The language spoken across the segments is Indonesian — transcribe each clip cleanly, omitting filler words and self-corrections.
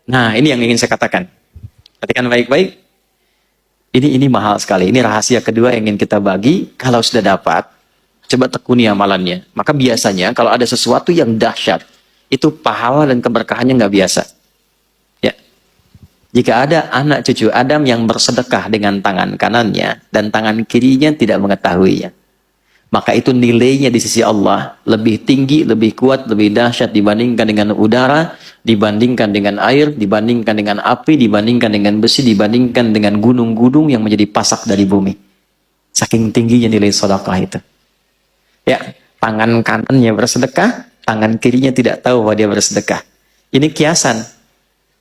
Nah, ini yang ingin saya katakan. Perhatikan baik-baik. Ini mahal sekali. Ini rahasia kedua yang ingin kita bagi. Kalau sudah dapat, coba tekuni amalannya. Maka biasanya kalau ada sesuatu yang dahsyat, itu pahala dan keberkahannya nggak biasa. Ya. Jika ada anak cucu Adam yang bersedekah dengan tangan kanannya dan tangan kirinya tidak mengetahuinya, maka itu nilainya di sisi Allah lebih tinggi, lebih kuat, lebih dahsyat dibandingkan dengan udara, dibandingkan dengan air, dibandingkan dengan api, dibandingkan dengan besi, dibandingkan dengan gunung-gunung yang menjadi pasak dari bumi. Saking tingginya nilai sedekah itu. Ya, tangan kanannya bersedekah, tangan kirinya tidak tahu bahwa dia bersedekah. Ini kiasan.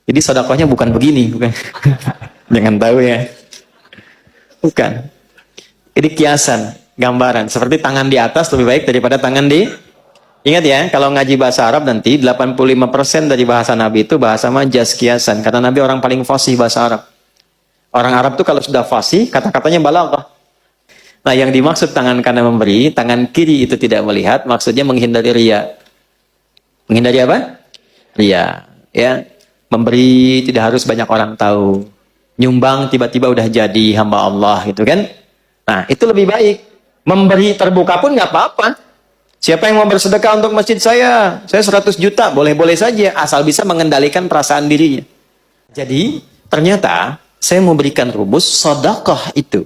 Jadi sedekahnya bukan begini, bukan. Jangan tahu ya. Bukan. Ini kiasan. Gambaran, seperti tangan di atas lebih baik daripada tangan di... Ingat ya, kalau ngaji bahasa Arab nanti, 85% dari bahasa Nabi itu bahasa majaz, kiasan. Karena Nabi orang paling fasih bahasa Arab. Orang Arab tuh kalau sudah fasih, kata-katanya balaghah. Nah, yang dimaksud tangan kanan memberi, tangan kiri itu tidak melihat, maksudnya menghindari riya. Menghindari apa? Riya. Ya, memberi tidak harus banyak orang tahu. Nyumbang tiba-tiba udah jadi hamba Allah gitu kan. Nah, itu lebih baik. Memberi terbuka pun nggak apa-apa. Siapa yang mau bersedekah untuk masjid saya 100 juta, boleh-boleh saja, asal bisa mengendalikan perasaan dirinya. Jadi, ternyata saya mau berikan rumus, sedekah itu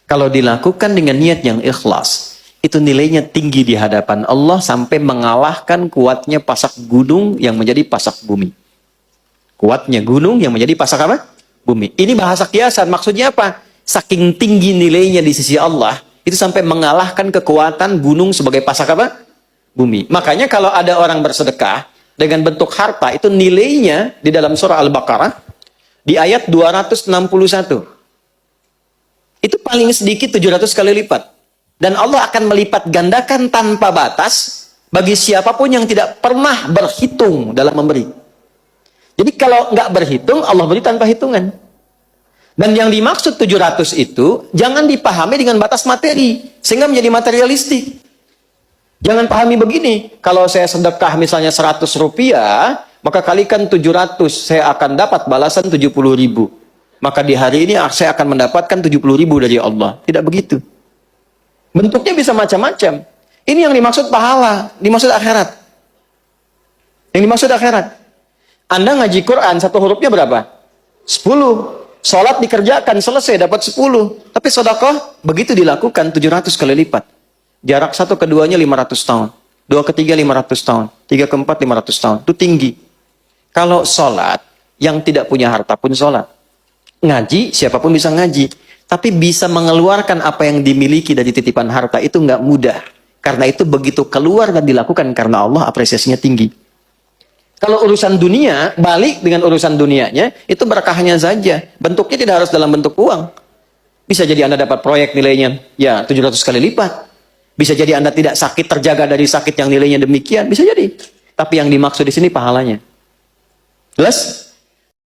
kalau dilakukan dengan niat yang ikhlas, itu nilainya tinggi di hadapan Allah sampai mengalahkan kuatnya pasak gunung yang menjadi pasak bumi. Kuatnya gunung yang menjadi pasak apa? Bumi. Ini bahasa kiasan, maksudnya apa? Saking tinggi nilainya di sisi Allah, itu sampai mengalahkan kekuatan gunung sebagai pasak apa? Bumi. Makanya kalau ada orang bersedekah dengan bentuk harta, itu nilainya di dalam surah Al-Baqarah, di ayat 261. Itu paling sedikit 700 kali lipat. Dan Allah akan melipat gandakan tanpa batas bagi siapapun yang tidak pernah berhitung dalam memberi. Jadi kalau nggak berhitung, Allah beri tanpa hitungan. Dan yang dimaksud 700 itu, jangan dipahami dengan batas materi, sehingga menjadi materialistik. Jangan pahami begini, kalau saya sedekah misalnya 100 rupiah, maka kalikan 700, saya akan dapat balasan 70.000. Maka di hari ini saya akan mendapatkan 70.000 dari Allah. Tidak begitu. Bentuknya bisa macam-macam. Ini yang dimaksud pahala, dimaksud akhirat. Yang dimaksud akhirat. Anda ngaji Quran, satu hurufnya berapa? 10. Sholat dikerjakan, selesai, dapat 10. Tapi sedekah, begitu dilakukan, 700 kali lipat. Jarak satu keduanya 500 tahun. Dua ketiga 500 tahun. Tiga keempat 500 tahun. Itu tinggi. Kalau sholat, yang tidak punya harta pun sholat. Ngaji, siapapun bisa ngaji. Tapi bisa mengeluarkan apa yang dimiliki dari titipan harta, itu nggak mudah. Karena itu begitu keluar dan dilakukan karena Allah, apresiasinya tinggi. Kalau urusan dunia, balik dengan urusan dunianya, itu berkahnya saja. Bentuknya tidak harus dalam bentuk uang. Bisa jadi Anda dapat proyek nilainya, ya 700 kali lipat. Bisa jadi Anda tidak sakit, terjaga dari sakit yang nilainya demikian. Bisa jadi. Tapi yang dimaksud di sini pahalanya. Jelas?